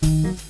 Ladies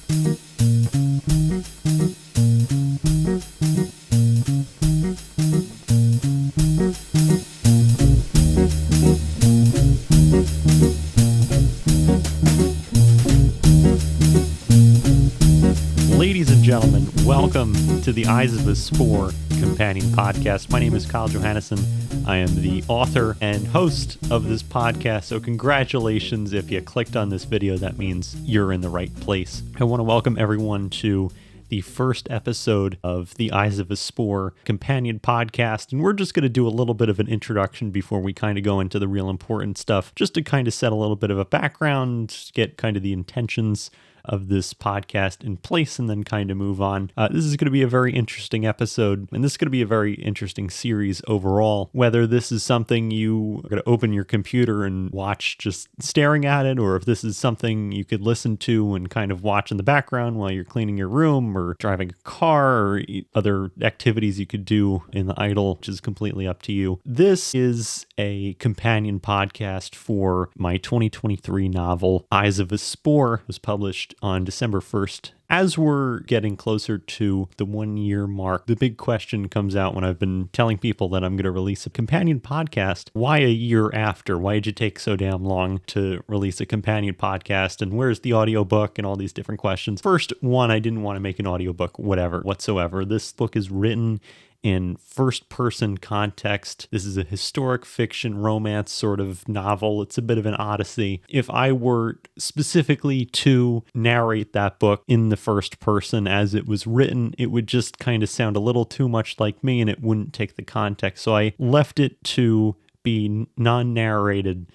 and gentlemen, welcome to the Eyes of a Spore Companion Podcast. My name is Kyle Johannesson. I am the author and host of this podcast, so congratulations if you clicked on this video. That means you're in the right place. I want to welcome everyone to the first episode of the Eyes of a Spore Companion Podcast, and we're just going to do a little bit of an introduction before we kind of go into the real important stuff, just to kind of set a little bit of a background, get kind of the intentions of this podcast in place, and then kind of move on. This is going to be a very interesting episode, and this is going to be a very interesting series overall. Whether this is something you are going to open your computer and watch just staring at it, or if this is something you could listen to and kind of watch in the background while you're cleaning your room or driving a car, or other activities you could do in the idle, which is completely up to you. This is a companion podcast for my 2023 novel, Eyes of a Spore. It was published on December 1st. As we're getting closer to the 1 year mark, the big question comes out when I've been telling people that I'm going to release a companion podcast. Why a year after? Why did you take so damn long to release a companion podcast? And where's the audiobook and all these different questions? First, one, I didn't want to make an audiobook, whatsoever. This book is written in first-person context. This is a historic fiction romance sort of novel. It's a bit of an odyssey. If I were specifically to narrate that book in the first person as it was written, it would just kind of sound a little too much like me, and it wouldn't take the context. So I left it to be non-narrated,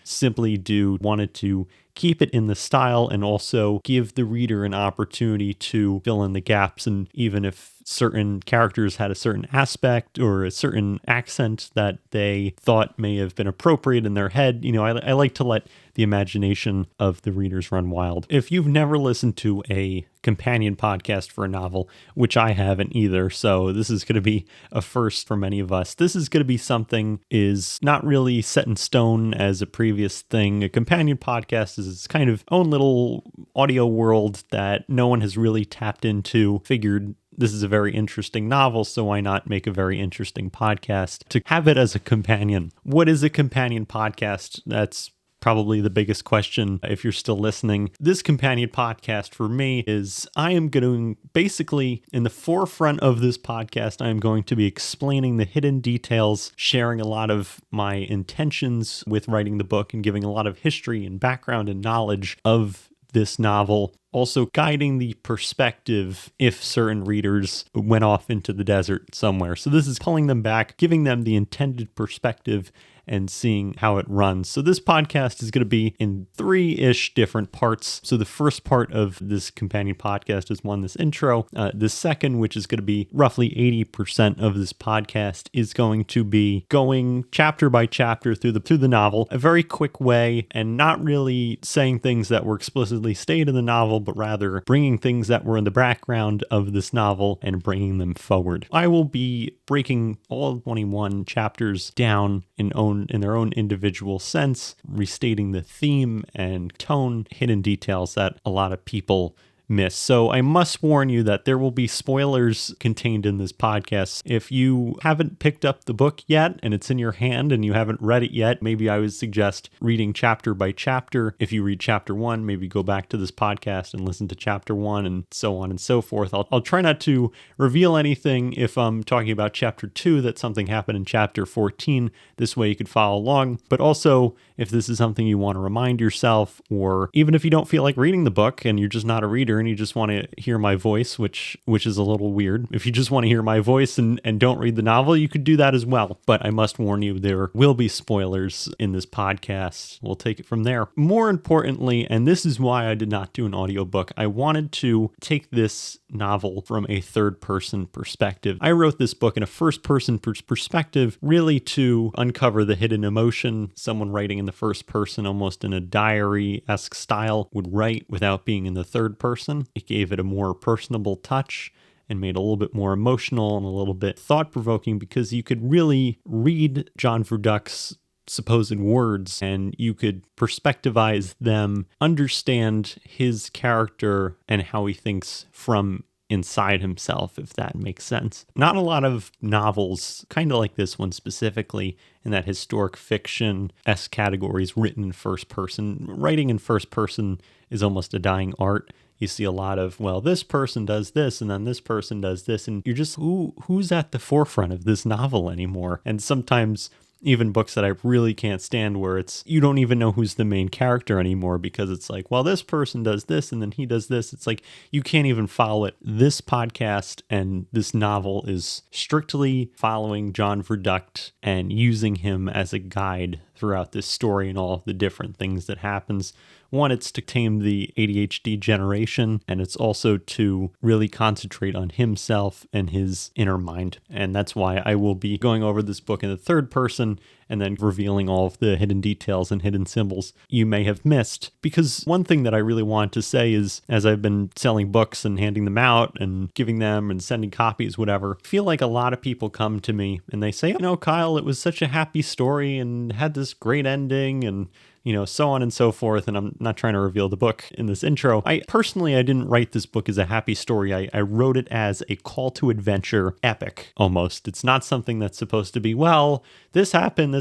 wanted to keep it in the style and also give the reader an opportunity to fill in the gaps. And even if certain characters had a certain aspect or a certain accent that they thought may have been appropriate in their head, I like to let the imagination of the readers run wild. If you've never listened to a companion podcast for a novel, which I haven't either, so this is going to be a first for many of us. This is going to be something is not really set in stone as a previous thing. A companion podcast is its kind of own little audio world that no one has really tapped into. Figured this is a very interesting novel, so why not make a very interesting podcast to have it as a companion? What is a companion podcast? That's probably the biggest question if you're still listening. This companion podcast for me is I am going to basically, in the forefront of this podcast, I am going to be explaining the hidden details, sharing a lot of my intentions with writing the book, and giving a lot of history and background and knowledge of this novel. Also guiding the perspective if certain readers went off into the desert somewhere. So this is pulling them back, giving them the intended perspective, and seeing how it runs. So this podcast is going to be in 3-ish different parts. So the first part of this companion podcast is this intro. The second, which is going to be roughly 80% of this podcast, is going to be going chapter by chapter through the novel, a very quick way, and not really saying things that were explicitly stated in the novel, but rather bringing things that were in the background of this novel and bringing them forward. I will be breaking all 21 chapters down in their own individual sense, restating the theme and tone, hidden details that a lot of people miss. So I must warn you that there will be spoilers contained in this podcast. If you haven't picked up the book yet and it's in your hand and you haven't read it yet, maybe I would suggest reading chapter by chapter. If you read chapter 1, maybe go back to this podcast and listen to chapter 1 and so on and so forth. I'll try not to reveal anything if I'm talking about chapter 2 that something happened in chapter 14. This way you could follow along. But also, if this is something you want to remind yourself, or even if you don't feel like reading the book and you're just not a reader and you just want to hear my voice, which is a little weird. If you just want to hear my voice and don't read the novel, you could do that as well. But I must warn you, there will be spoilers in this podcast. We'll take it from there. More importantly, and this is why I did not do an audiobook, I wanted to take this novel from a third-person perspective. I wrote this book in a first-person perspective, really to uncover the hidden emotion someone writing in the first person, almost in a diary-esque style, would write without being in the third person. It gave it a more personable touch and made it a little bit more emotional and a little bit thought-provoking, because you could really read John Vurduct's supposed words, and you could perspectivize them, understand his character and how he thinks from inside himself, if that makes sense. Not a lot of novels, kind of like this one specifically, in that historic fiction-esque categories written in first person. Writing in first person is almost a dying art. You see a lot of, well, this person does this, and then this person does this, and you're just, who's at the forefront of this novel anymore? And sometimes even books that I really can't stand where it's, you don't even know who's the main character anymore because it's like, well, this person does this and then he does this. It's like, you can't even follow it. This podcast and this novel is strictly following John Vurduct and using him as a guide throughout this story and all of the different things that happens. One, it's to tame the ADHD generation, and it's also to really concentrate on himself and his inner mind. And that's why I will be going over this book in the third person and then revealing all of the hidden details and hidden symbols you may have missed. Because one thing that I really want to say is, as I've been selling books and handing them out and giving them and sending copies, whatever, I feel like a lot of people come to me and they say, Kyle, it was such a happy story and had this great ending and so on and so forth. And I'm not trying to reveal the book in this intro. I didn't write this book as a happy story. I wrote it as a call to adventure epic, almost. It's not something that's supposed to be, well, this happened,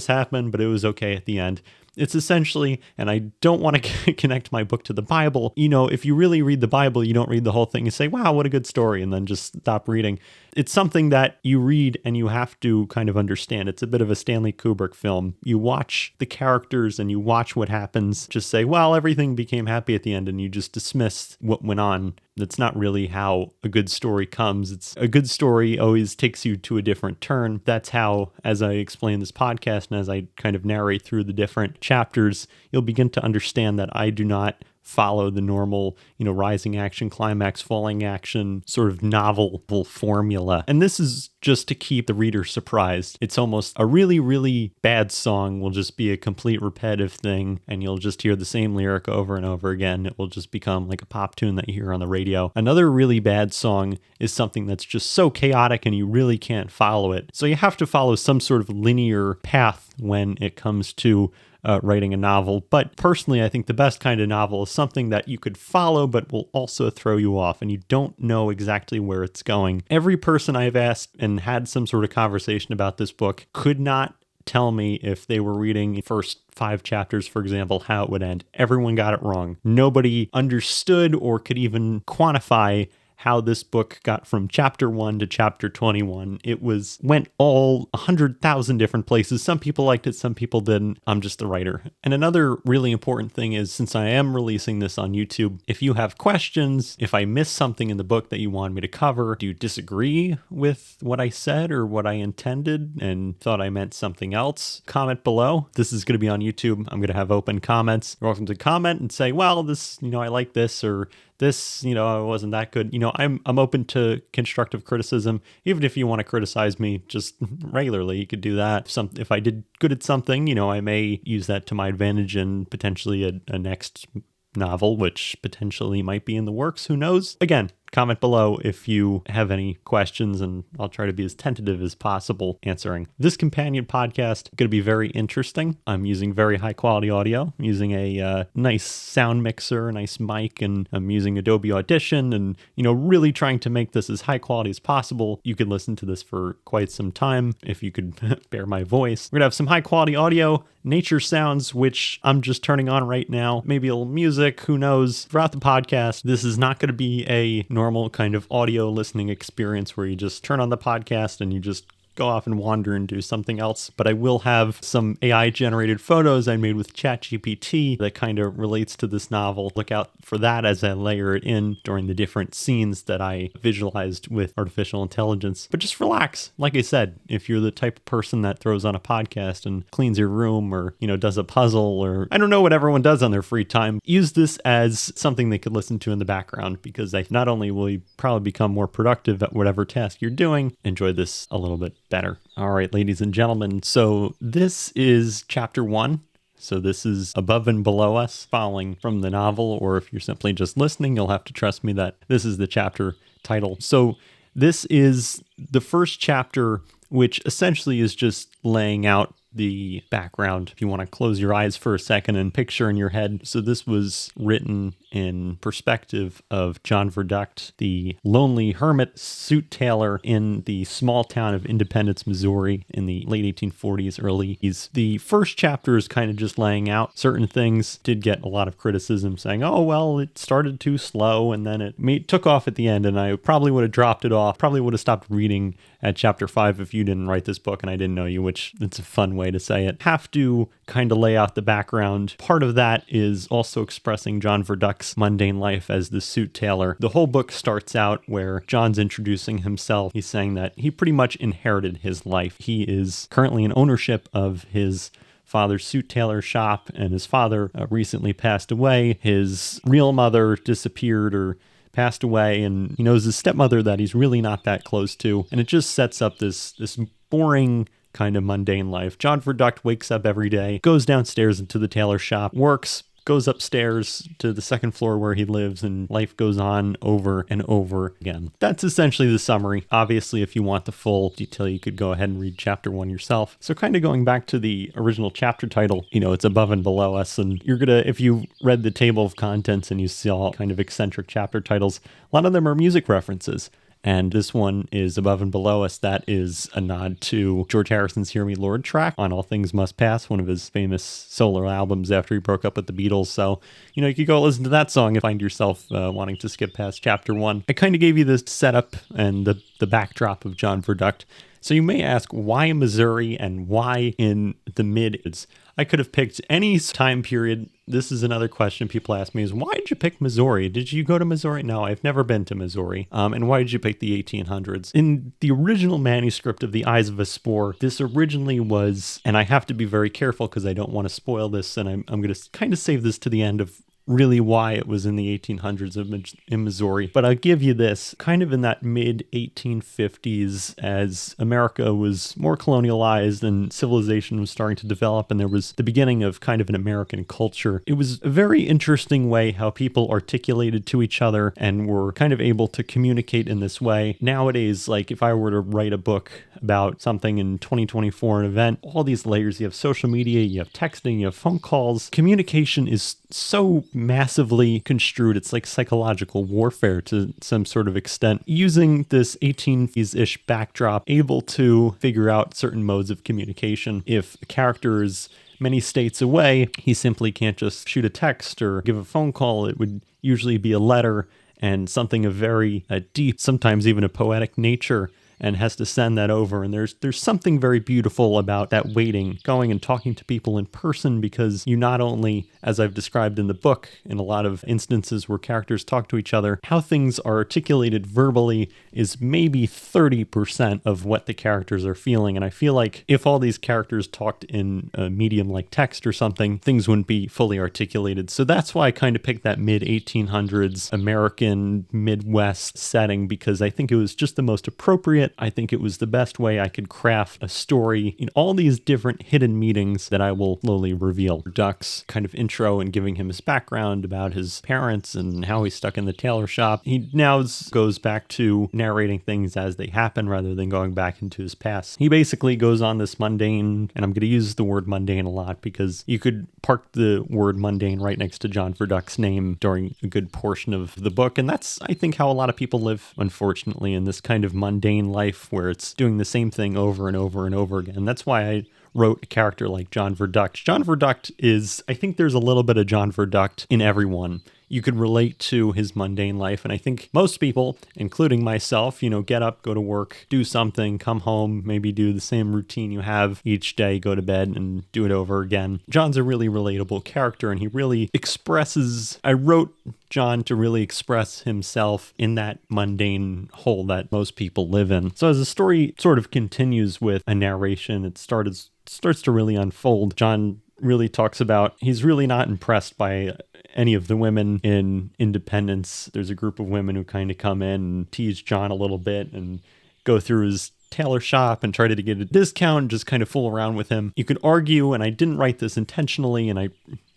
but it was okay at the end. It's essentially, and I don't want to connect my book to the Bible. If you really read the Bible, you don't read the whole thing and say, wow, what a good story, and then just stop reading. It's something that you read and you have to kind of understand. It's a bit of a Stanley Kubrick film. You watch the characters and you watch what happens. Just say, well, everything became happy at the end, and you just dismiss what went on. That's not really how a good story comes. It's a good story always takes you to a different turn. That's how, as I explain this podcast and as I kind of narrate through the different chapters, you'll begin to understand that I do not follow the normal, rising action, climax, falling action sort of novel formula. And this is just to keep the reader surprised. It's almost a really, really bad song will just be a complete repetitive thing, and you'll just hear the same lyric over and over again. It will just become like a pop tune that you hear on the radio. Another really bad song is something that's just so chaotic and you really can't follow it. So you have to follow some sort of linear path when it comes to writing a novel. But personally, I think the best kind of novel is something that you could follow but will also throw you off and you don't know exactly where it's going. Every person I've asked and had some sort of conversation about this book could not tell me if they were reading the first 5 chapters, for example, how it would end. Everyone got it wrong. Nobody understood or could even quantify how this book got from chapter 1 to chapter 21. It went all 100,000 different places. Some people liked it, some people didn't. I'm just the writer. And another really important thing is, since I am releasing this on YouTube, if you have questions, if I missed something in the book that you want me to cover, do you disagree with what I said or what I intended and thought I meant something else, comment below. This is going to be on YouTube. I'm going to have open comments. You're welcome to comment and say, well, this, I like this, or this, wasn't that good. I'm open to constructive criticism. Even if you want to criticize me just regularly, you could do that. If I did good at something, I may use that to my advantage in potentially a next novel, which potentially might be in the works. Who knows? Again, comment below if you have any questions, and I'll try to be as tentative as possible answering. This companion podcast is going to be very interesting. I'm using very high quality audio. I'm using a nice sound mixer, a nice mic, and I'm using Adobe Audition, and really trying to make this as high quality as possible. You could listen to this for quite some time if you could bear my voice. We're going to have some high quality audio, nature sounds, which I'm just turning on right now. Maybe a little music, who knows. Throughout the podcast, this is not going to be a normal kind of audio listening experience where you just turn on the podcast and you just go off and wander and do something else. But I will have some AI generated photos I made with ChatGPT that kind of relates to this novel. Look out for that as I layer it in during the different scenes that I visualized with artificial intelligence. But just relax. Like I said, if you're the type of person that throws on a podcast and cleans your room or, does a puzzle, or I don't know what everyone does on their free time, use this as something they could listen to in the background, because not only will you probably become more productive at whatever task you're doing, enjoy this a little bit better. All right, ladies and gentlemen. So this is chapter 1. So this is above and below us, following from the novel, or if you're simply just listening, you'll have to trust me that this is the chapter title. So this is the first chapter, which essentially is just laying out the background, if you want to close your eyes for a second and picture in your head. So this was written in perspective of John Vurduct, the lonely hermit suit tailor in the small town of Independence, Missouri in the late 1840s, early 80s. The first chapter is kind of just laying out certain things. Did get a lot of criticism saying, oh, well, it started too slow and then it took off at the end, and I probably would have dropped it off, probably would have stopped reading at chapter 5 if you didn't write this book and I didn't know you, which it's a fun way to say it. Have to kind of lay out the background. Part of that is also expressing John Vurduct's mundane life as the suit tailor. The whole book starts out where John's introducing himself. He's saying that he pretty much inherited his life. He is currently in ownership of his father's suit tailor shop, and his father recently passed away. His real mother disappeared or passed away, and he knows his stepmother that he's really not that close to, and it just sets up this boring kind of mundane life. John Vurduct wakes up every day, goes downstairs into the tailor shop, works, goes upstairs to the second floor where he lives, and life goes on over and over again. That's essentially the summary. Obviously, if you want the full detail, you could go ahead and read chapter 1 yourself. So kind of going back to the original chapter title, it's above and below us, and you're gonna, if you read the table of contents and you see all kind of eccentric chapter titles, a lot of them are music references. And this one is Above and Below Us. That is a nod to George Harrison's Hear Me Lord track on All Things Must Pass, one of his famous solo albums after he broke up with the Beatles. So, you could go listen to that song and find yourself wanting to skip past chapter 1. I kind of gave you this setup and the backdrop of John Vurduct. So you may ask, why Missouri and why in the mid-80s? I could have picked any time period. This is another question people ask me is, why did you pick Missouri? Did you go to Missouri? No, I've never been to Missouri. And why did you pick the 1800s? In the original manuscript of The Eyes of a Spore, this originally was, and I have to be very careful because I don't want to spoil this, and I'm going to kind of save this to the end of really why it was in the 1800s in Missouri. But I'll give you this, kind of in that mid-1850s, as America was more colonialized and civilization was starting to develop, and there was the beginning of kind of an American culture. It was a very interesting way how people articulated to each other and were kind of able to communicate in this way. Nowadays, like if I were to write a book about something in 2024, an event, all these layers, you have social media, you have texting, you have phone calls. Communication is so massively construed. It's like psychological warfare to some sort of extent. Using this 1850s-ish backdrop, able to figure out certain modes of communication. If a character is many states away, he simply can't just shoot a text or give a phone call. It would usually be a letter and something of very deep, sometimes even a poetic nature, and has to send that over. And there's something very beautiful about that waiting, going and talking to people in person, because you not only, as I've described in the book, in a lot of instances where characters talk to each other, how things are articulated verbally is maybe 30% of what the characters are feeling. And I feel like if all these characters talked in a medium like text or something, things wouldn't be fully articulated. So that's why I kind of picked that mid-1800s American Midwest setting, because I think it was just the most appropriate. I think it was the best way I could craft a story in all these different hidden meetings that I will slowly reveal. Duck's kind of intro and giving him his background about his parents and how he's stuck in the tailor shop. He now goes back to narrating things as they happen rather than going back into his past. He basically goes on this mundane, and I'm going to use the word mundane a lot because you could park the word mundane right next to John Vurduct's name during a good portion of the book. And that's, I think, how a lot of people live, unfortunately, in this kind of mundane life where it's doing the same thing over and over and over again. That's why I wrote a character like John Vurduct. John Vurduct is, I think there's a little bit of John Vurduct in everyone. You could relate to his mundane life. And I think most people, including myself, get up, go to work, do something, come home, maybe do the same routine you have each day, go to bed and do it over again. John's a really relatable character, and he really expresses, I wrote John to really express himself in that mundane hole that most people live in. So as the story sort of continues with a narration, it starts to really unfold. John really talks about, he's really not impressed by any of the women in Independence. There's a group of women who kind of come in and tease John a little bit and go through his tailor shop and try to get a discount and just kind of fool around with him. You could argue, and I didn't write this intentionally, and I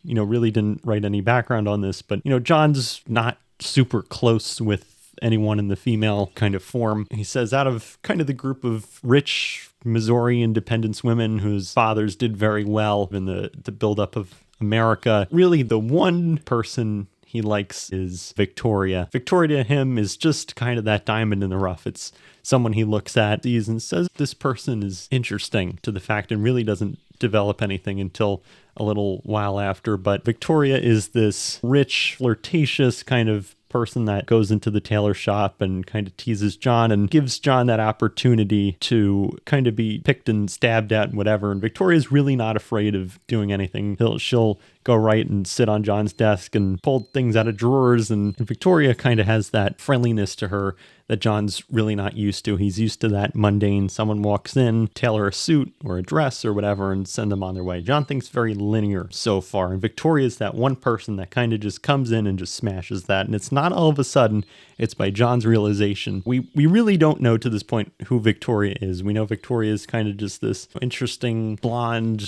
really didn't write any background on this, but John's not super close with anyone in the female kind of form. He says out of kind of the group of rich Missouri independence women whose fathers did very well in the buildup of America, really the one person he likes is Victoria. Victoria to him is just kind of that diamond in the rough. It's someone he looks at, sees, and says, this person is interesting to the fact, and really doesn't develop anything until a little while after. But Victoria is this rich, flirtatious kind of person that goes into the tailor shop and kind of teases John and gives John that opportunity to kind of be picked and stabbed at and whatever. And Victoria's really not afraid of doing anything. She'll go right and sit on John's desk and pull things out of drawers. And Victoria kind of has that friendliness to her that John's really not used to. He's used to that mundane, someone walks in, tailor a suit or a dress or whatever, and send them on their way. John thinks very linear so far. And Victoria's that one person that kind of just comes in and just smashes that. And it's not all of a sudden, it's by John's realization. We really don't know to this point who Victoria is. We know Victoria is kind of just this interesting blonde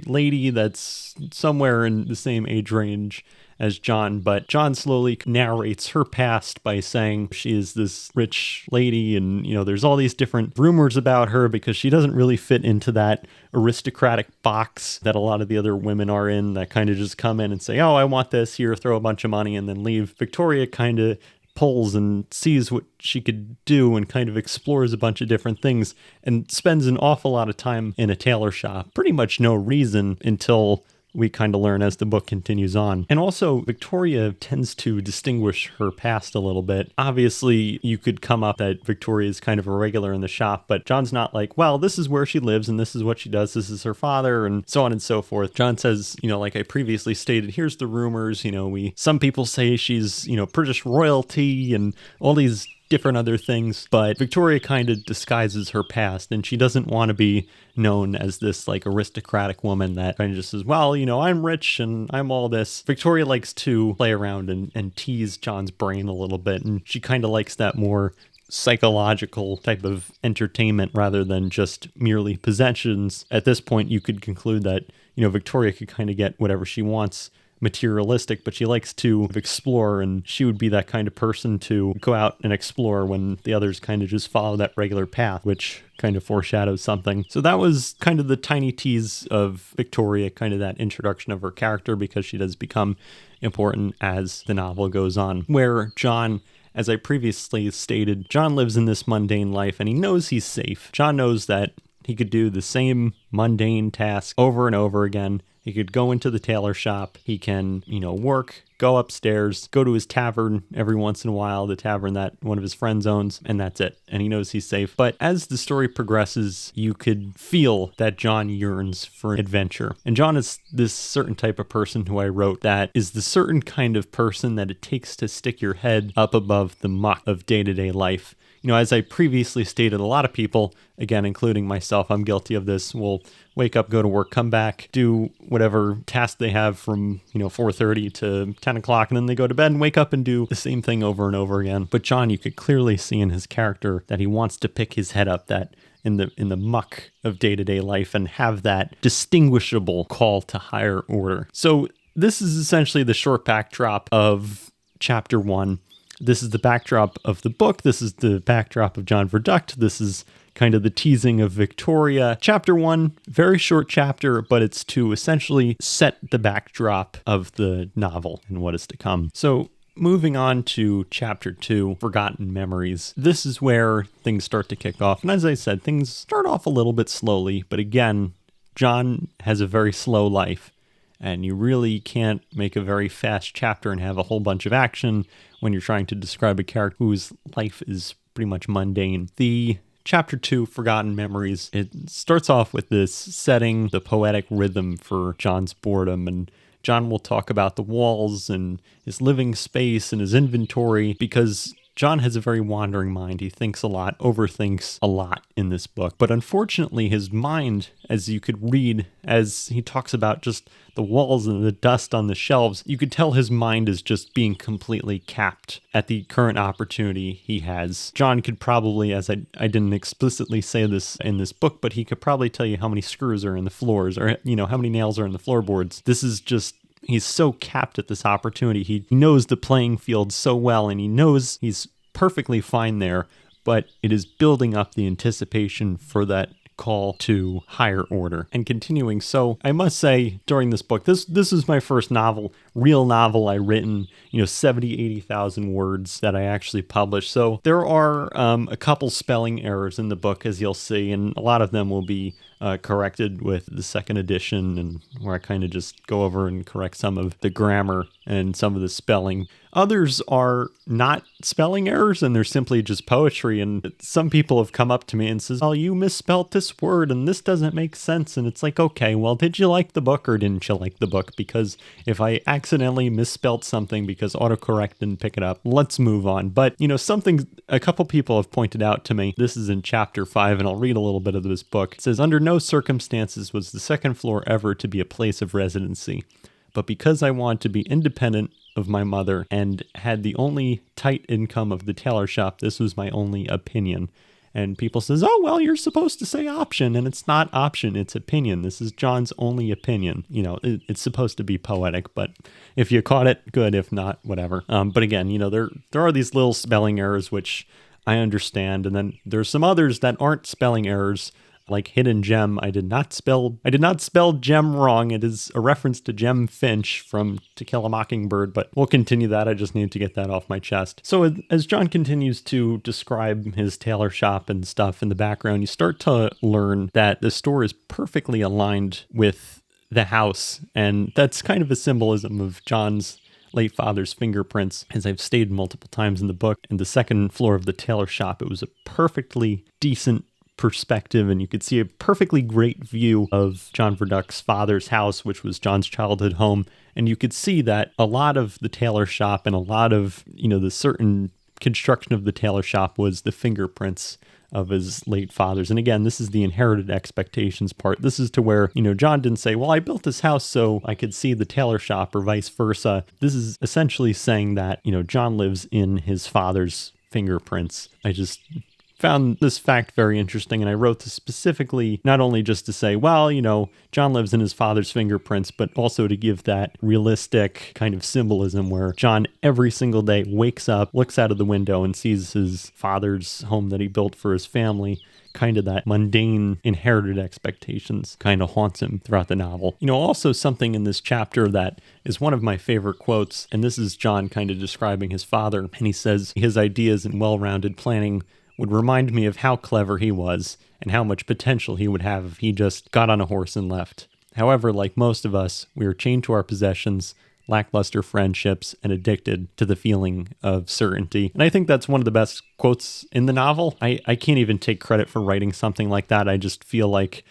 lady that's somewhere in the same age range as John, but John slowly narrates her past by saying she is this rich lady, and there's all these different rumors about her because she doesn't really fit into that aristocratic box that a lot of the other women are in, that kind of just come in and say, oh, I want this, here, throw a bunch of money, and then leave. Victoria kind of pulls and sees what she could do and kind of explores a bunch of different things and spends an awful lot of time in a tailor shop. Pretty much no reason until we kind of learn as the book continues on. And also, Victoria tends to distinguish her past a little bit. Obviously, you could come up that Victoria is kind of a regular in the shop, but John's not like, well, this is where she lives and this is what she does. This is her father and so on and so forth. John says, like I previously stated, here's the rumors. Some people say she's, British royalty and all these different other things, but Victoria kind of disguises her past, and she doesn't want to be known as this like aristocratic woman that kind of just says, well, I'm rich and I'm all this. Victoria likes to play around and tease John's brain a little bit, and she kind of likes that more psychological type of entertainment rather than just merely possessions. At this point, you could conclude that, Victoria could kind of get whatever she wants materialistic, but she likes to explore, and she would be that kind of person to go out and explore when the others kind of just follow that regular path, which kind of foreshadows something. So that was kind of the tiny tease of Victoria, kind of that introduction of her character, because she does become important as the novel goes on. Where John, as I previously stated, John lives in this mundane life and he knows he's safe. John knows that he could do the same mundane task over and over again. He could go into the tailor shop. He can, work, go upstairs, go to his tavern every once in a while, the tavern that one of his friends owns, and that's it. And he knows he's safe. But as the story progresses, you could feel that John yearns for adventure. And John is this certain type of person who I wrote that is the certain kind of person that it takes to stick your head up above the muck of day-to-day life. As I previously stated, a lot of people, again, including myself, I'm guilty of this, will wake up, go to work, come back, do whatever task they have from, 4:30 to 10 o'clock, and then they go to bed and wake up and do the same thing over and over again. But John, you could clearly see in his character that he wants to pick his head up that in the muck of day-to-day life and have that distinguishable call to higher order. So this is essentially the short backdrop of chapter 1. This is the backdrop of the book. This is the backdrop of John Vurduct. This is kind of the teasing of Victoria. Chapter 1, very short chapter, but it's to essentially set the backdrop of the novel and what is to come. So moving on to chapter 2, Forgotten Memories. This is where things start to kick off. And as I said, things start off a little bit slowly, but again, John has a very slow life. And you really can't make a very fast chapter and have a whole bunch of action when you're trying to describe a character whose life is pretty much mundane. The chapter 2, Forgotten Memories, it starts off with this setting, the poetic rhythm for John's boredom. And John will talk about the walls and his living space and his inventory, because John has a very wandering mind. He thinks a lot, overthinks a lot in this book. But unfortunately, his mind, as you could read, as he talks about just the walls and the dust on the shelves, you could tell his mind is just being completely capped at the current opportunity he has. John could probably, as I didn't explicitly say this in this book, but he could probably tell you how many screws are in the floors, or, how many nails are in the floorboards. This is just, he's so capped at this opportunity. He knows the playing field so well, and he knows he's perfectly fine there, but it is building up the anticipation for that call to higher order and continuing. So I must say, during this book, this is my first real novel I written, 70, 80,000 words that I actually published. So there are a couple spelling errors in the book, as you'll see, and a lot of them will be corrected with the second edition, and where I kind of just go over and correct some of the grammar and some of the spelling. Others are not spelling errors, and they're simply just poetry. And some people have come up to me and says, "Oh, you misspelt this word, and this doesn't make sense." And it's like, okay, well, did you like the book or didn't you like the book? Because if I accidentally misspelt something because autocorrect didn't pick it up, let's move on. But, something a couple people have pointed out to me, this is in chapter 5, and I'll read a little bit of this book. It says, "Under no circumstances was the second floor ever to be a place of residency. But because I wanted to be independent of my mother and had the only tight income of the tailor shop, this was my only opinion." And people says, "Oh, well, you're supposed to say option," and it's not option, it's opinion. This is John's only opinion. It's supposed to be poetic, but if you caught it, good. If not, whatever. But again, there are these little spelling errors, which I understand. And then there's some others that aren't spelling errors, like hidden gem. I did not spell gem wrong. It is a reference to Jem Finch from To Kill a Mockingbird, but we'll continue that. I just need to get that off my chest. So as John continues to describe his tailor shop and stuff in the background, you start to learn that the store is perfectly aligned with the house. And that's kind of a symbolism of John's late father's fingerprints. As I've stated multiple times in the book, in the second floor of the tailor shop, it was a perfectly decent perspective, and you could see a perfectly great view of John Vurduct's father's house, which was John's childhood home. And you could see that a lot of the tailor shop and a lot of, the certain construction of the tailor shop was the fingerprints of his late father's. And again, this is the inherited expectations part. This is to where, John didn't say, "Well, I built this house so I could see the tailor shop," or vice versa. This is essentially saying that, John lives in his father's fingerprints. I just found this fact very interesting, and I wrote this specifically not only just to say, well, John lives in his father's fingerprints, but also to give that realistic kind of symbolism where John every single day wakes up, looks out of the window, and sees his father's home that he built for his family. Kind of that mundane inherited expectations kind of haunts him throughout the novel. Also something in this chapter that is one of my favorite quotes, and this is John kind of describing his father, and he says his ideas and well-rounded planning would remind me of how clever he was and how much potential he would have if he just got on a horse and left. However, like most of us, we are chained to our possessions, lackluster friendships, and addicted to the feeling of certainty. And I think that's one of the best quotes in the novel. I can't even take credit for writing something like that. I just feel like,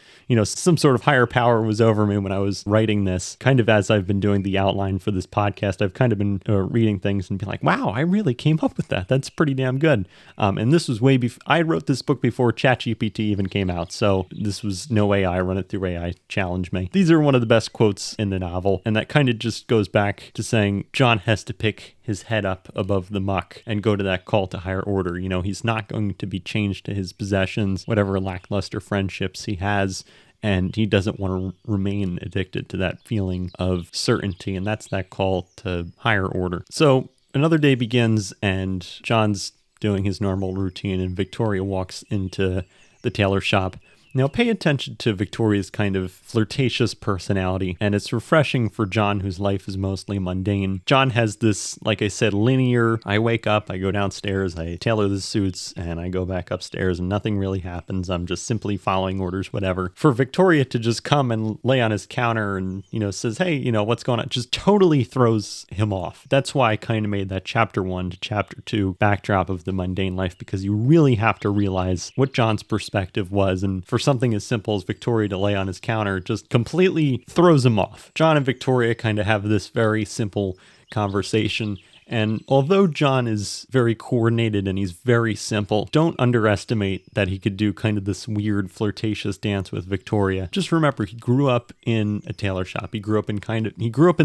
some sort of higher power was over me when I was writing this. Kind of as I've been doing the outline for this podcast, I've kind of been reading things and be like, wow, I really came up with that. That's pretty damn good. And this was way before, I wrote this book before ChatGPT even came out. So this was no AI, run it through AI, challenge me. These are one of the best quotes in the novel. And that kind of just goes back to saying John has to pick his head up above the muck and go to that call to higher order. He's not going to be changed to his possessions, whatever lackluster friendships he has, and he doesn't want to remain addicted to that feeling of certainty, and that's that call to higher order. So another day begins, and John's doing his normal routine, and Victoria walks into the tailor shop. Now, pay attention to Victoria's kind of flirtatious personality, and it's refreshing for John, whose life is mostly mundane. John has this, like I said, linear, I wake up, I go downstairs, I tailor the suits, and I go back upstairs, and nothing really happens. I'm just simply following orders, whatever. For Victoria to just come and lay on his counter and, says, hey, what's going on? Just totally throws him off. That's why I kind of made that chapter 1 to chapter 2 backdrop of the mundane life, because you really have to realize what John's perspective was, and for something as simple as Victoria to lay on his counter just completely throws him off. John and Victoria kind of have this very simple conversation, and although John is very coordinated and he's very simple, don't underestimate that he could do kind of this weird flirtatious dance with Victoria. Just remember, he grew up in a tailor shop. He grew up in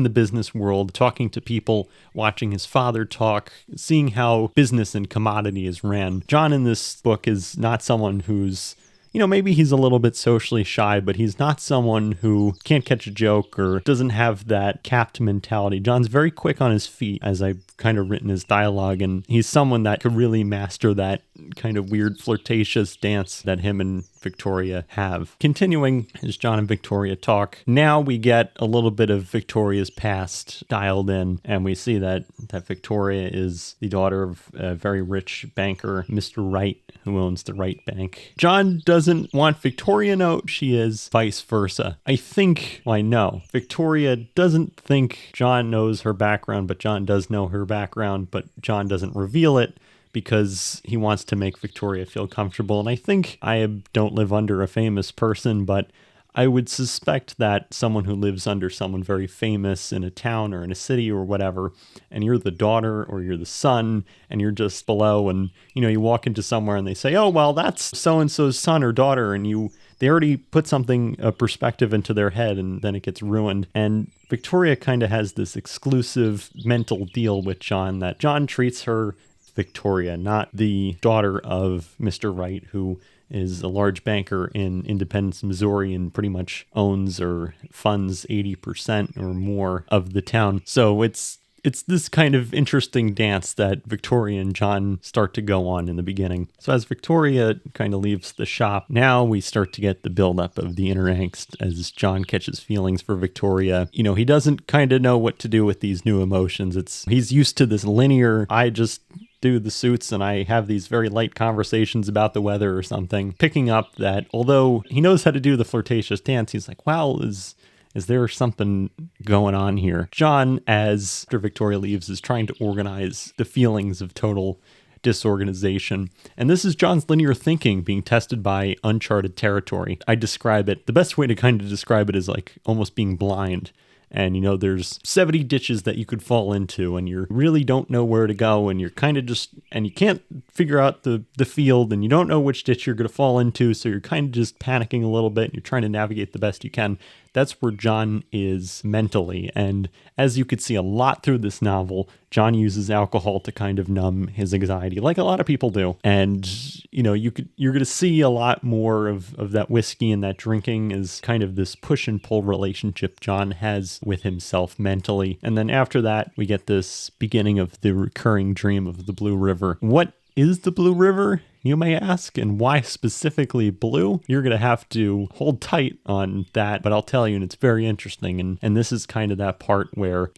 the business world, talking to people, watching his father talk, seeing how business and commodity is ran. John in this book is not someone who's maybe he's a little bit socially shy, but he's not someone who can't catch a joke or doesn't have that capped mentality. John's very quick on his feet, as I've kind of written his dialogue, and he's someone that could really master that kind of weird flirtatious dance that him and Victoria have. Continuing as John and Victoria talk, now we get a little bit of Victoria's past dialed in, and we see that Victoria is the daughter of a very rich banker, Mr. Wright, who owns the Wright Bank. John doesn't want Victoria to know she is, vice versa. I know. Victoria doesn't think John knows her background, but John does know her background, but John doesn't reveal it because he wants to make Victoria feel comfortable. And I think I don't live under a famous person, but I would suspect that someone who lives under someone very famous in a town or in a city or whatever, and you're the daughter or you're the son and you're just below, and you walk into somewhere and they say, oh, well, that's so-and-so's son or daughter, and they already put a perspective into their head, and then it gets ruined. And Victoria kind of has this exclusive mental deal with John, that John treats her Victoria, not the daughter of Mr. Wright, who is a large banker in Independence, Missouri, and pretty much owns or funds 80% or more of the town. So it's this kind of interesting dance that Victoria and John start to go on in the beginning. So as Victoria kind of leaves the shop, now we start to get the buildup of the inner angst as John catches feelings for Victoria. He doesn't kind of know what to do with these new emotions. He's used to this linear, I just do the suits and I have these very light conversations about the weather or something, picking up that although he knows how to do the flirtatious dance, he's like, wow, is there something going on here? John, after Victoria leaves, is trying to organize the feelings of total disorganization. And this is John's linear thinking being tested by uncharted territory. The best way to kind of describe it is like almost being blind. And, there's 70 ditches that you could fall into, and you really don't know where to go, and you're kind of and you can't figure out the field, and you don't know which ditch you're going to fall into, so you're kind of just panicking a little bit, and you're trying to navigate the best you can. That's where John is mentally. And as you could see a lot through this novel, John uses alcohol to kind of numb his anxiety, like a lot of people do. And, you're going to see a lot more of that whiskey and that drinking is kind of this push and pull relationship John has with himself mentally. And then after that, we get this beginning of the recurring dream of the Blue River. What is the Blue River, you may ask, and why specifically blue? You're going to have to hold tight on that, but I'll tell you, and it's very interesting. And this is kind of that part where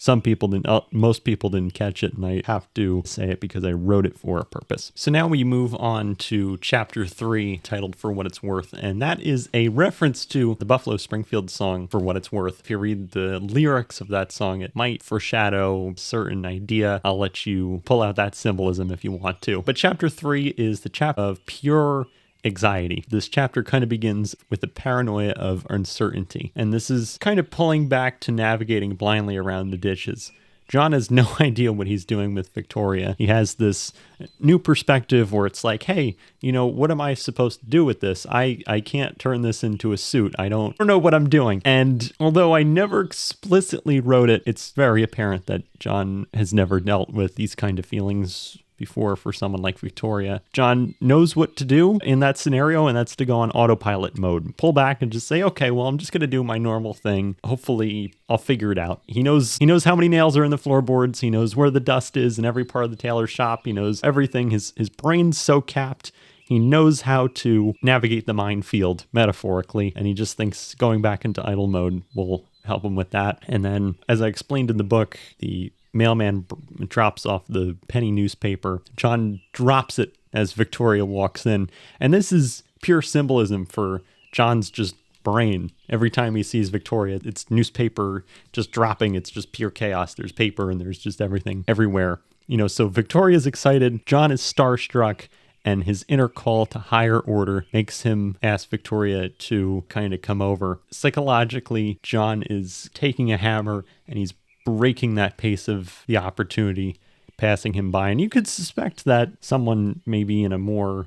most people didn't catch it, and I have to say it because I wrote it for a purpose. So now we move on to chapter 3, titled For What It's Worth, and that is a reference to the Buffalo Springfield song, For What It's Worth. If you read the lyrics of that song, it might foreshadow a certain idea. I'll let you pull out that symbolism if you want to. But chapter 3 is the chapter of pure anxiety. This chapter kind of begins with the paranoia of uncertainty. And this is kind of pulling back to navigating blindly around the ditches. John has no idea what he's doing with Victoria. He has this new perspective where it's like, hey, what am I supposed to do with this? I can't turn this into a suit. I don't know what I'm doing. And although I never explicitly wrote it, it's very apparent that John has never dealt with these kind of feelings before for someone like Victoria. John knows what to do in that scenario, and that's to go on autopilot mode. Pull back and just say, okay, well, I'm just going to do my normal thing. Hopefully, I'll figure it out. He knows how many nails are in the floorboards. He knows where the dust is in every part of the tailor shop. He knows everything. His brain's so capped. He knows how to navigate the minefield, metaphorically, and he just thinks going back into idle mode will help him with that. And then, as I explained in the book, the mailman drops off the penny newspaper. John drops it as Victoria walks in. And this is pure symbolism for John's just brain. Every time he sees Victoria, it's newspaper just dropping. It's just pure chaos. There's paper and there's just everything everywhere. So Victoria's excited. John is starstruck. And his inner call to higher order makes him ask Victoria to kind of come over. Psychologically, John is taking a hammer and he's breaking that pace of the opportunity passing him by. And you could suspect that someone maybe in a more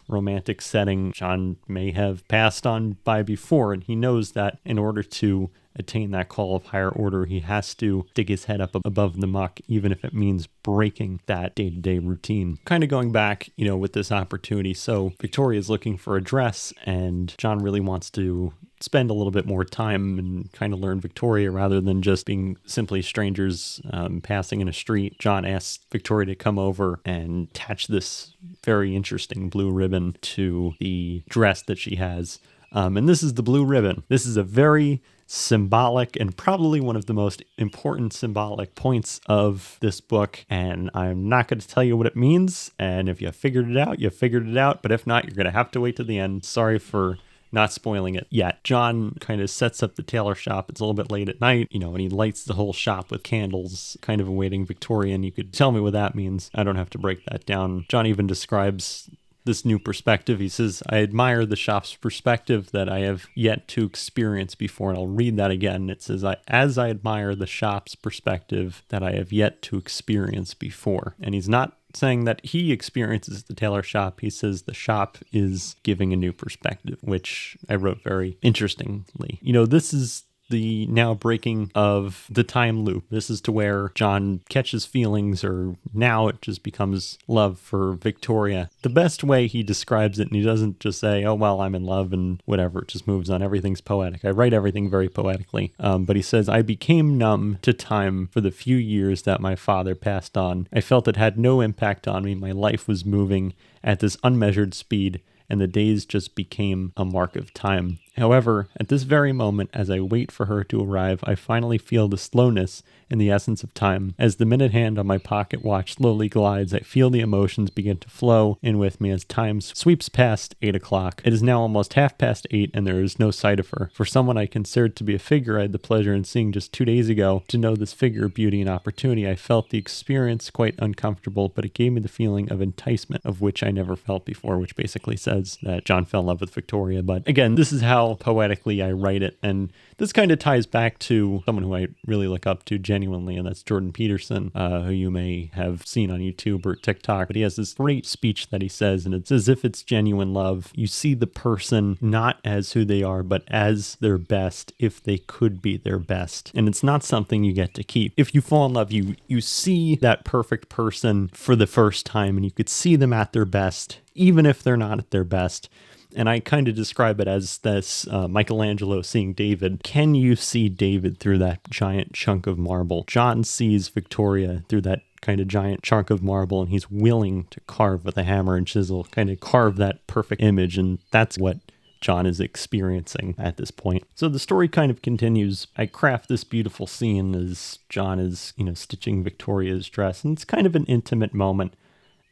romantic setting John may have passed on by before. And he knows that in order to attain that call of higher order, he has to stick his head up above the muck, even if it means breaking that day-to-day routine. Kind of going back, with this opportunity. So Victoria's looking for a dress, and John really wants to spend a little bit more time and kind of learn Victoria rather than just being simply strangers passing in a street. John asks Victoria to come over and attach this very interesting blue ribbon to the dress that she has. And this is the blue ribbon. This is a very symbolic and probably one of the most important symbolic points of this book. And I'm not going to tell you what it means. And if you figured it out, you figured it out. But if not, you're going to have to wait to the end. Sorry for not spoiling it yet. John kind of sets up the tailor shop. It's a little bit late at night, and he lights the whole shop with candles, kind of awaiting Victoria. And you could tell me what that means. I don't have to break that down. John even describes this new perspective. He says, I admire the shop's perspective that I have yet to experience before. And I'll read that again. It says, as I admire the shop's perspective that I have yet to experience before. And he's not saying that he experiences the tailor shop. He says the shop is giving a new perspective, which I wrote very interestingly. This is the now breaking of the time loop. This is to where John catches feelings, or now it just becomes love for Victoria. The best way he describes it, and he doesn't just say, oh, well, I'm in love and whatever, it just moves on. Everything's poetic. I write everything very poetically. But he says, I became numb to time for the few years that my father passed on. I felt it had no impact on me. My life was moving at this unmeasured speed, and the days just became a mark of time. However, at this very moment, as I wait for her to arrive, I finally feel the slowness and the essence of time. As the minute hand on my pocket watch slowly glides, I feel the emotions begin to flow in with me as time sweeps past 8 o'clock. It is now almost 8:30, and there is no sight of her. For someone I considered to be a figure I had the pleasure in seeing just 2 days ago, to know this figure, beauty, and opportunity, I felt the experience quite uncomfortable, but it gave me the feeling of enticement, of which I never felt before, which basically says that John fell in love with Victoria. But again, this is how poetically I write it, and this kind of ties back to someone who I really look up to genuinely, and that's Jordan Peterson, who you may have seen on YouTube or TikTok. But he has this great speech that he says, and it's as if it's genuine love. You see the person not as who they are, but as their best, if they could be their best. And it's not something you get to keep. If you fall in love, you see that perfect person for the first time, and you could see them at their best, even if they're not at their best. And I kind of describe it as this Michelangelo seeing David. Can you see David through that giant chunk of marble? John sees Victoria through that kind of giant chunk of marble, and he's willing to carve with a hammer and chisel, kind of carve that perfect image. And that's what John is experiencing at this point. So the story kind of continues. I craft this beautiful scene as John is, stitching Victoria's dress. And it's kind of an intimate moment.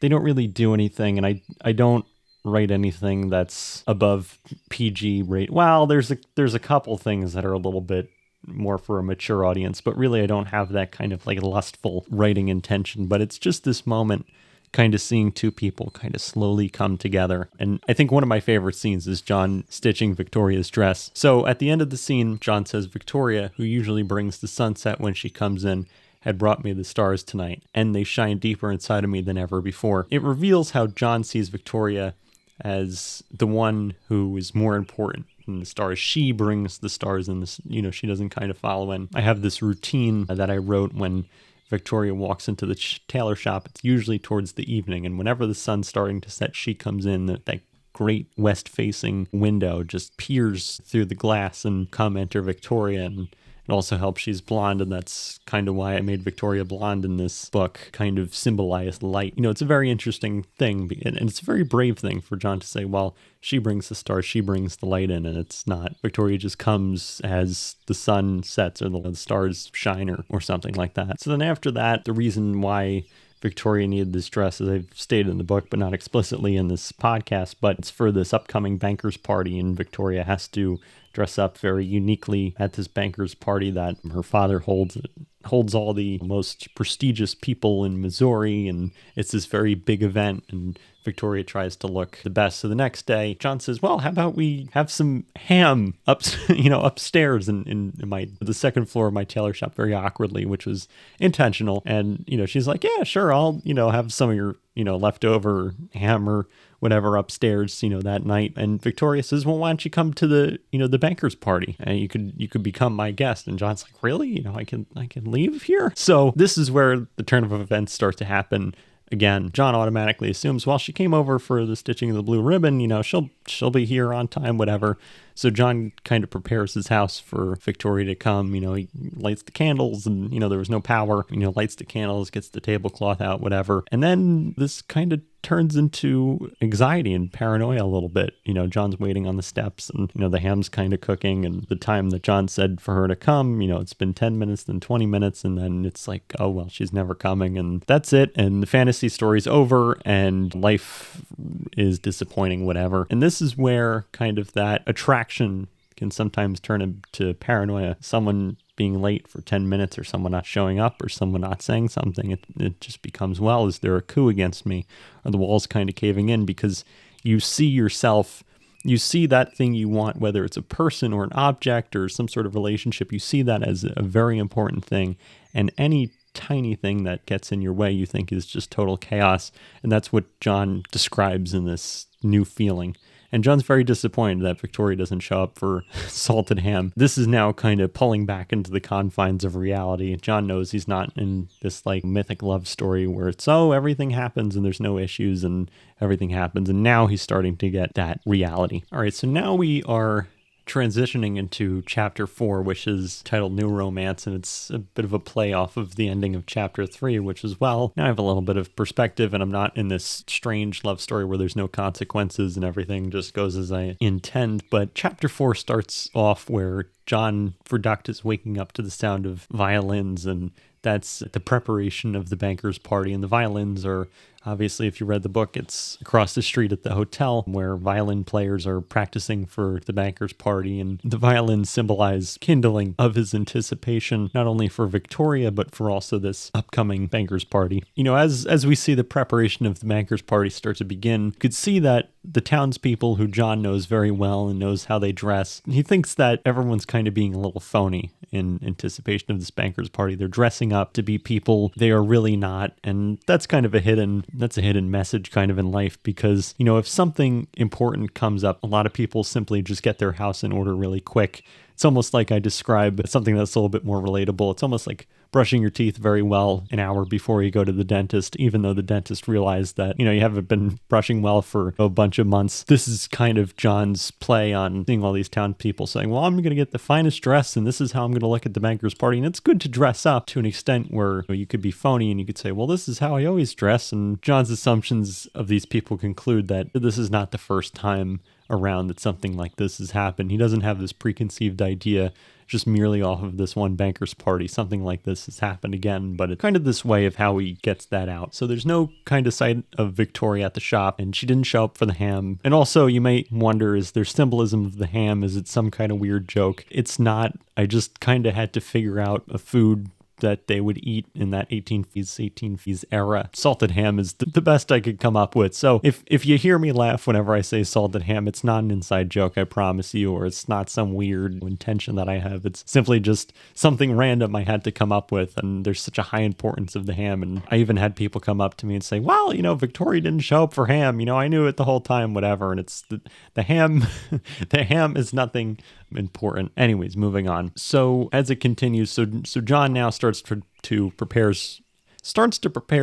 They don't really do anything, and I don't write anything that's above PG rate. Well, there's a couple things that are a little bit more for a mature audience, but really I don't have that kind of like lustful writing intention. But it's just this moment, kind of seeing two people kind of slowly come together. And I think one of my favorite scenes is John stitching Victoria's dress. So at the end of the scene, John says, Victoria, who usually brings the sunset when she comes in, had brought me the stars tonight, and they shine deeper inside of me than ever before. It reveals how John sees Victoria as the one who is more important than the stars. She brings the stars in this, she doesn't kind of follow in. I have this routine that I wrote when Victoria walks into the tailor shop. It's usually towards the evening, and whenever the sun's starting to set, she comes in. That great west-facing window just peers through the glass, and come enter Victoria. And it also helps she's blonde, and that's kind of why I made Victoria blonde in this book, kind of symbolized light. It's a very interesting thing, and it's a very brave thing for John to say, well, she brings the stars, she brings the light in, and it's not. Victoria just comes as the sun sets or the stars shine or something like that. So then after that, the reason why Victoria needed this dress, as I've stated in the book, but not explicitly in this podcast, but it's for this upcoming banker's party, and Victoria has to dress up very uniquely at this banker's party that her father holds all the most prestigious people in Missouri, and it's this very big event, and Victoria tries to look the best. So the next day, John says, well, how about we have some ham upstairs in the second floor of my tailor shop, very awkwardly, which was intentional. And, she's like, yeah, sure, I'll, have some of your leftover ham or whatever upstairs, that night. And Victoria says, well, why don't you come to the banker's party and you could become my guest. And John's like, really? I can leave here? So this is where the turn of events start to happen. Again, John automatically assumes, well, she came over for the stitching of the blue ribbon, she'll be here on time, whatever. So John kind of prepares his house for Victoria to come. He lights the candles and, there was no power, lights the candles, gets the tablecloth out, whatever. And then this kind of turns into anxiety and paranoia a little bit. John's waiting on the steps and, the ham's kind of cooking, and the time that John said for her to come, it's been 10 minutes, then 20 minutes. And then it's like, oh, well, she's never coming. And that's it. And the fantasy story's over and life is disappointing, whatever. And this is where kind of that attraction can sometimes turn into paranoia. Someone being late for 10 minutes or someone not showing up or someone not saying something, it just becomes, well, is there a coup against me? Are the walls kind of caving in? Because you see yourself, you see that thing you want, whether it's a person or an object or some sort of relationship, you see that as a very important thing. And any tiny thing that gets in your way you think is just total chaos. And that's what John describes in this new feeling. And John's very disappointed that Victoria doesn't show up for salted ham. This is now kind of pulling back into the confines of reality. John knows he's not in this mythic love story where it's, everything happens and there's no issues and everything happens. And now he's starting to get that reality. All right, so now we are transitioning into chapter 4, which is titled New Romance, and it's a bit of a play off of the ending of chapter 3, which is, well, now I have a little bit of perspective and I'm not in this strange love story where there's no consequences and everything just goes as I intend. But chapter 4 starts off where John Vurduct is waking up to the sound of violins, and that's the preparation of the banker's party. And the violins are, obviously, if you read the book, it's across the street at the hotel where violin players are practicing for the banker's party. And the violins symbolize kindling of his anticipation, not only for Victoria, but for also this upcoming banker's party. As we see the preparation of the banker's party start to begin, you could see that the townspeople who John knows very well and knows how they dress, he thinks that everyone's kind of being a little phony in anticipation of this banker's party. They're dressing up to be people they are really not. And that's kind of a hidden message kind of in life, because, if something important comes up, a lot of people simply just get their house in order really quick. It's almost like I describe something that's a little bit more relatable. It's almost like brushing your teeth very well an hour before you go to the dentist, even though the dentist realized that, you haven't been brushing well for a bunch of months. This is kind of John's play on seeing all these town people saying, well, I'm going to get the finest dress and this is how I'm going to look at the banker's party. And it's good to dress up to an extent where you could be phony and you could say, well, this is how I always dress. And John's assumptions of these people conclude that this is not the first time around that something like this has happened. He doesn't have this preconceived idea just merely off of this one banker's party. Something like this has happened again, but it's kind of this way of how he gets that out. So there's no kind of sight of Victoria at the shop, and she didn't show up for the ham. And also you might wonder, is there symbolism of the ham? Is it some kind of weird joke? It's not. I just kind of had to figure out a food that they would eat in that 1850s era. Salted ham is the best I could come up with. So if you hear me laugh whenever I say salted ham, it's not an inside joke, I promise you, or it's not some weird intention that I have. It's simply just something random I had to come up with, and there's such a high importance of the ham. And I even had people come up to me and say, well, Victoria didn't show up for ham. I knew it the whole time, whatever. And it's the ham, the ham is nothing important. Anyways, moving on. So as it continues, so John now starts to prepare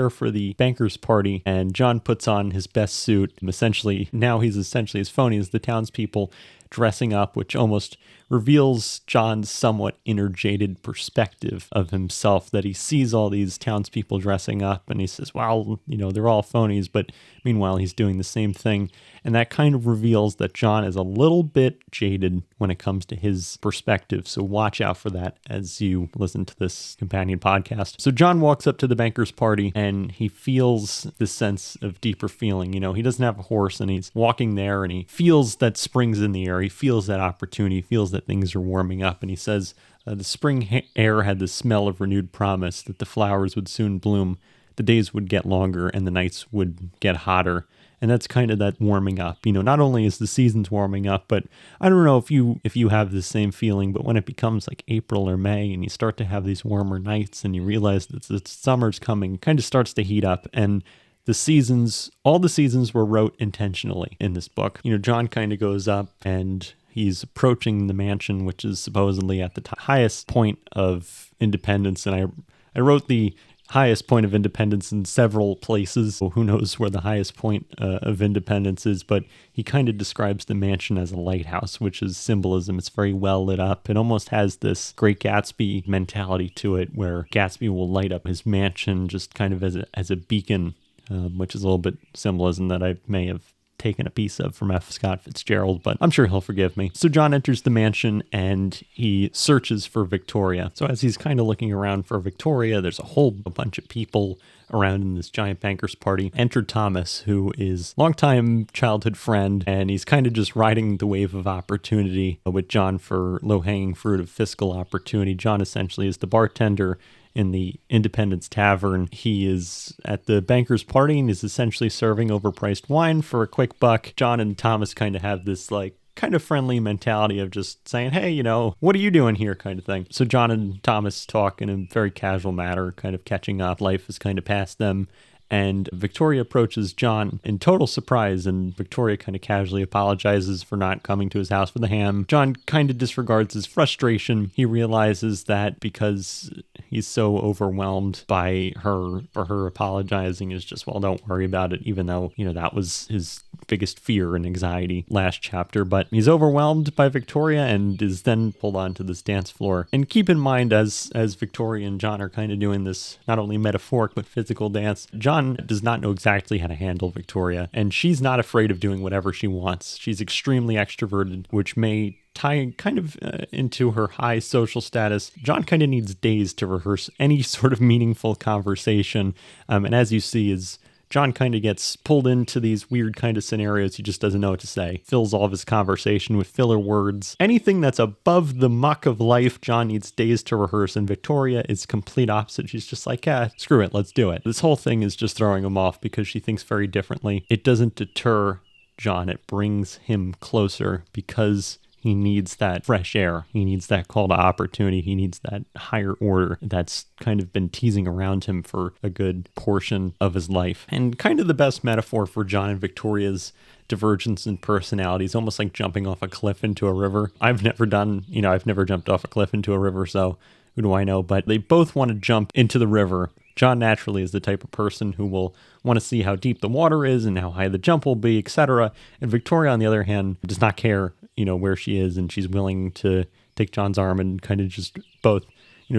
for the banker's party, and John puts on his best suit. Essentially, now he's essentially as phony as the townspeople dressing up, which almost reveals John's somewhat inner jaded perspective of himself, that he sees all these townspeople dressing up and he says, well, they're all phonies, but meanwhile he's doing the same thing. And that kind of reveals that John is a little bit jaded when it comes to his perspective. So watch out for that as you listen to this companion podcast. So John walks up to the banker's party and he feels this sense of deeper feeling. He doesn't have a horse and he's walking there and he feels that spring's in the air. He feels that opportunity. He feels that things are warming up. And he says, the spring air had the smell of renewed promise that the flowers would soon bloom, the days would get longer, and the nights would get hotter. And that's kind of that warming up. Not only is the seasons warming up, but I don't know if you have the same feeling, but when it becomes like April or May and you start to have these warmer nights and you realize that summer's coming, it kind of starts to heat up. And all the seasons were wrote intentionally in this book. John kind of goes up and he's approaching the mansion, which is supposedly at the highest point of independence. And I wrote the highest point of independence in several places. So who knows where the highest point of independence is, but he kind of describes the mansion as a lighthouse, which is symbolism. It's very well lit up. It almost has this Great Gatsby mentality to it, where Gatsby will light up his mansion just kind of as a beacon, which is a little bit symbolism that I may have taken a piece of from F. Scott Fitzgerald, but I'm sure he'll forgive me. So John enters the mansion and he searches for Victoria. So as he's kind of looking around for Victoria, there's a whole bunch of people around in this giant banker's party. Enter Thomas, who is longtime childhood friend, and he's kind of just riding the wave of opportunity with John for low-hanging fruit of fiscal opportunity. John essentially is the bartender in the Independence Tavern. He is at the banker's party and is essentially serving overpriced wine for a quick buck. John and Thomas kind of have this kind of friendly mentality of just saying, hey, what are you doing here kind of thing. So John and Thomas talk in a very casual manner, kind of catching up. Life has kind of passed them. And Victoria approaches John in total surprise, and Victoria kind of casually apologizes for not coming to his house for the ham. John kind of disregards his frustration. He realizes that because he's so overwhelmed by her, for her apologizing is just, well, don't worry about it, even though, that was his biggest fear and anxiety last chapter. But he's overwhelmed by Victoria and is then pulled onto this dance floor. And keep in mind, as Victoria and John are kind of doing this not only metaphoric but physical dance, John does not know exactly how to handle Victoria, and she's not afraid of doing whatever she wants. She's extremely extroverted, which may tie kind of into her high social status. John kind of needs days to rehearse any sort of meaningful conversation, and as you see, is John kind of gets pulled into these weird kind of scenarios he just doesn't know what to say. Fills all of his conversation with filler words. Anything that's above the muck of life, John needs days to rehearse, and Victoria is complete opposite. She's just like, screw it, let's do it. This whole thing is just throwing him off because she thinks very differently. It doesn't deter John. It brings him closer because he needs that fresh air. He needs that call to opportunity. He needs that higher order that's kind of been teasing around him for a good portion of his life. And kind of the best metaphor for John and Victoria's divergence in personalities, almost like jumping off a cliff into a river. I've never jumped off a cliff into a river, so who do I know? But they both want to jump into the river. John naturally is the type of person who will want to see how deep the water is and how high the jump will be, etc. And Victoria, on the other hand, does not care, where she is, and she's willing to take John's arm and kind of just both,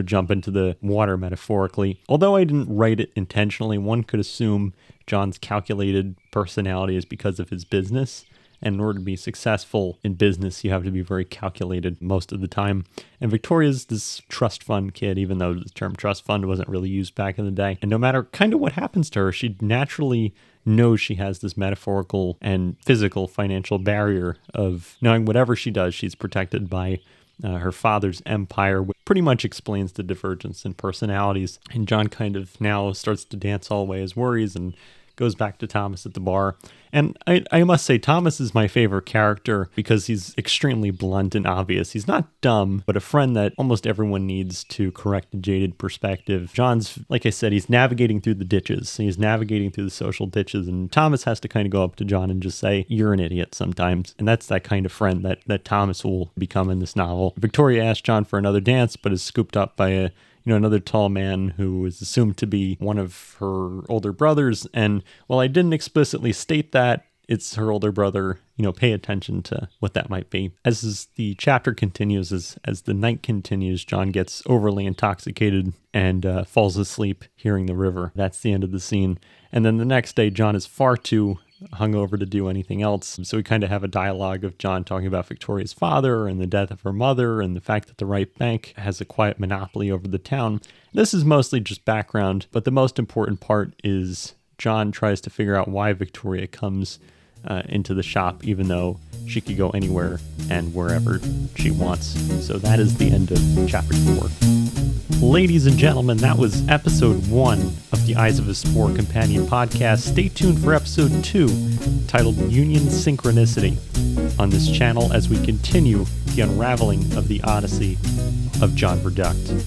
jump into the water metaphorically. Although I didn't write it intentionally, one could assume John's calculated personality is because of his business. And in order to be successful in business, you have to be very calculated most of the time. And Victoria's this trust fund kid, even though the term trust fund wasn't really used back in the day. And no matter kind of what happens to her, she naturally knows she has this metaphorical and physical financial barrier of knowing whatever she does, she's protected by her father's empire, which pretty much explains the divergence in personalities. And John kind of now starts to dance all away his worries and goes back to Thomas at the bar. And I must say, Thomas is my favorite character because he's extremely blunt and obvious. He's not dumb, but a friend that almost everyone needs to correct a jaded perspective. John's, like I said, he's navigating through the ditches. He's navigating through the social ditches, and Thomas has to kind of go up to John and just say, you're an idiot sometimes. And that's that kind of friend that Thomas will become in this novel. Victoria asks John for another dance, but is scooped up by another tall man who is assumed to be one of her older brothers. And while I didn't explicitly state that it's her older brother, pay attention to what that might be. As the chapter continues, as the night continues, John gets overly intoxicated and falls asleep hearing the river. That's the end of the scene. And then the next day, John is far too hungover to do anything else. So we kind of have a dialogue of John talking about Victoria's father and the death of her mother and the fact that the Wright Bank has a quiet monopoly over the town. This is mostly just background, but the most important part is John tries to figure out why Victoria comes into the shop, even though she could go anywhere and wherever she wants. So that is the end of chapter 4. Ladies and gentlemen, that was episode 1 of the Eyes of a Spore Companion Podcast. Stay tuned for episode 2, titled Union Synchronicity, on this channel as we continue the unraveling of the Odyssey of John Vurduct.